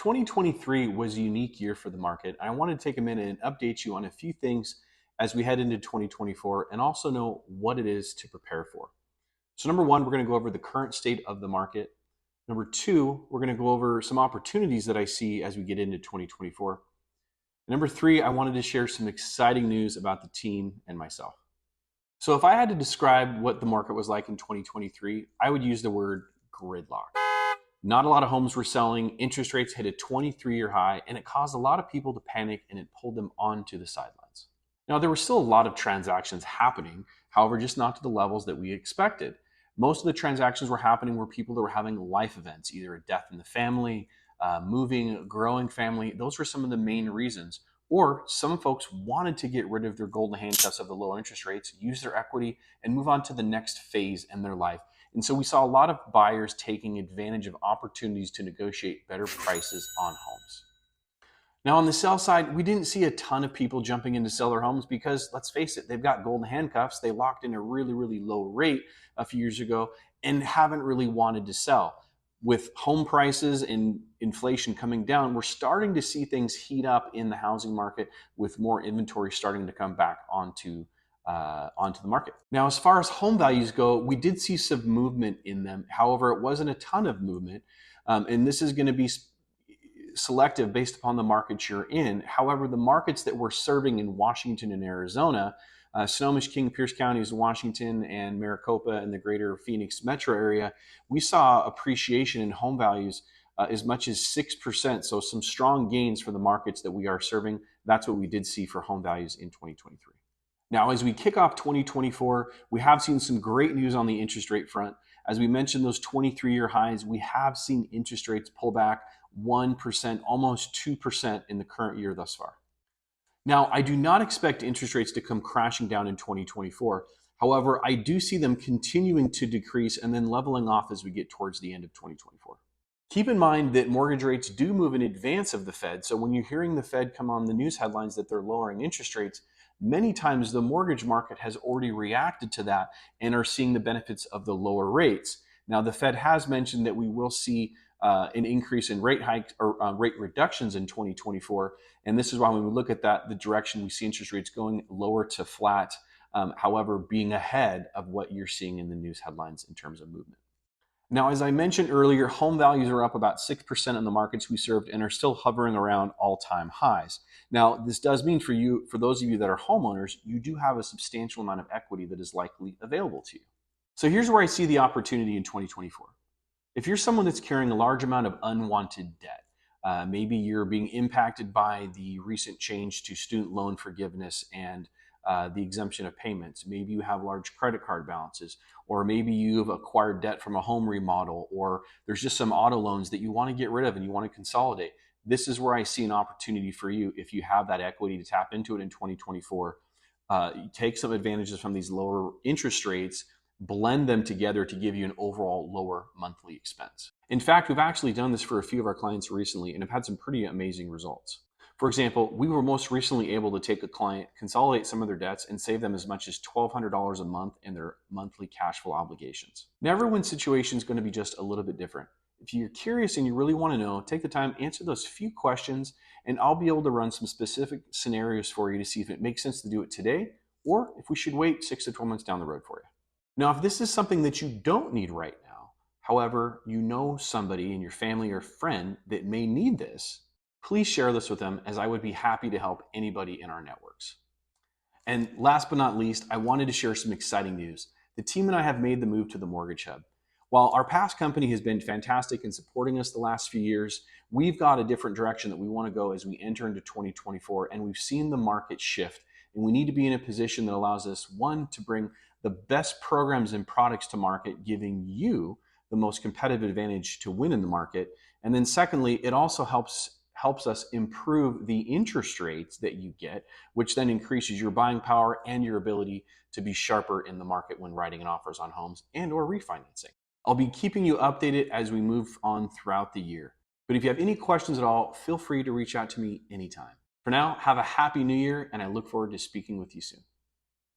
2023 was a unique year for the market. I wanted to take a minute and update you on a few things as we head into 2024 and also know what it is to prepare for. So, number one, we're going to go over the current state of the market. Number two, we're going to go over some opportunities that I see as we get into 2024. Number three, I wanted to share some exciting news about the team and myself. So, if I had to describe what the market was like in 2023, I would use the word gridlock. Not a lot of homes were selling. Interest rates hit a 23-year high, and it caused a lot of people to panic and it pulled them onto the sidelines. Now, there were still a lot of transactions happening, however, just not to the levels that we expected. Most of the transactions were happening where people that were having life events, either a death in the family, moving, a growing family. Those were some of the main reasons. Or some folks wanted to get rid of their golden handcuffs of the low interest rates, use their equity, and move on to the next phase in their life. And so we saw a lot of buyers taking advantage of opportunities to negotiate better prices on homes. Now, on the sell side, we didn't see a ton of people jumping in to sell their homes because, let's face it, they've got golden handcuffs. They locked in a really, really low rate a few years ago and haven't really wanted to sell. With home prices and inflation coming down, we're starting to see things heat up in the housing market with more inventory starting to come back onto the market. Now, as far as home values go, we did see some movement in them. However, it wasn't a ton of movement. And this is going to be selective based upon the markets you're in. However, the markets that we're serving in Washington and Arizona, Snohomish, King, Pierce counties, Washington, and Maricopa and the greater Phoenix metro area, we saw appreciation in home values as much as 6%. So some strong gains for the markets that we are serving. That's what we did see for home values in 2023. Now, as we kick off 2024, we have seen some great news on the interest rate front. As we mentioned, those 23-year highs, we have seen interest rates pull back 1%, almost 2% in the current year thus far. Now, I do not expect interest rates to come crashing down in 2024. However, I do see them continuing to decrease and then leveling off as we get towards the end of 2024. Keep in mind that mortgage rates do move in advance of the Fed. So when you're hearing the Fed come on the news headlines that they're lowering interest rates, many times the mortgage market has already reacted to that and are seeing the benefits of the lower rates. Now, the Fed has mentioned that we will see an increase in rate hikes or rate reductions in 2024. And this is why when we look at that, the direction we see interest rates going lower to flat, however, being ahead of what you're seeing in the news headlines in terms of movement. Now, as I mentioned earlier, home values are up about 6% in the markets we served and are still hovering around all-time highs. Now, this does mean for you, for those of you that are homeowners, you do have a substantial amount of equity that is likely available to you. So here's where I see the opportunity in 2024. If you're someone that's carrying a large amount of unwanted debt, maybe you're being impacted by the recent change to student loan forgiveness and the exemption of payments. Maybe you have large credit card balances, or maybe you've acquired debt from a home remodel, or there's just some auto loans that you want to get rid of and you want to consolidate. This is where I see an opportunity for you if you have that equity to tap into it in 2024. Take some advantages from these lower interest rates, blend them together to give you an overall lower monthly expense. In fact, we've actually done this for a few of our clients recently and have had some pretty amazing results. For example, we were most recently able to take a client, consolidate some of their debts, and save them as much as $1,200 a month in their monthly cash flow obligations. Now, everyone's situation is going to be just a little bit different. If you're curious and you really want to know, take the time, answer those few questions, and I'll be able to run some specific scenarios for you to see if it makes sense to do it today or if we should wait 6 to 12 months down the road for you. Now, if this is something that you don't need right now, however, you know somebody in your family or friend that may need this, please share this with them, as I would be happy to help anybody in our networks. And last but not least, I wanted to share some exciting news. The team and I have made the move to the Mortgage Hub. While our past company has been fantastic in supporting us the last few years, we've got a different direction that we want to go as we enter into 2024, and we've seen the market shift. And we need to be in a position that allows us, one, to bring the best programs and products to market, giving you the most competitive advantage to win in the market. And then secondly, it also helps us improve the interest rates that you get, which then increases your buying power and your ability to be sharper in the market when writing offers on homes and or refinancing. I'll be keeping you updated as we move on throughout the year. But if you have any questions at all, feel free to reach out to me anytime. For now, have a happy new year, and I look forward to speaking with you soon.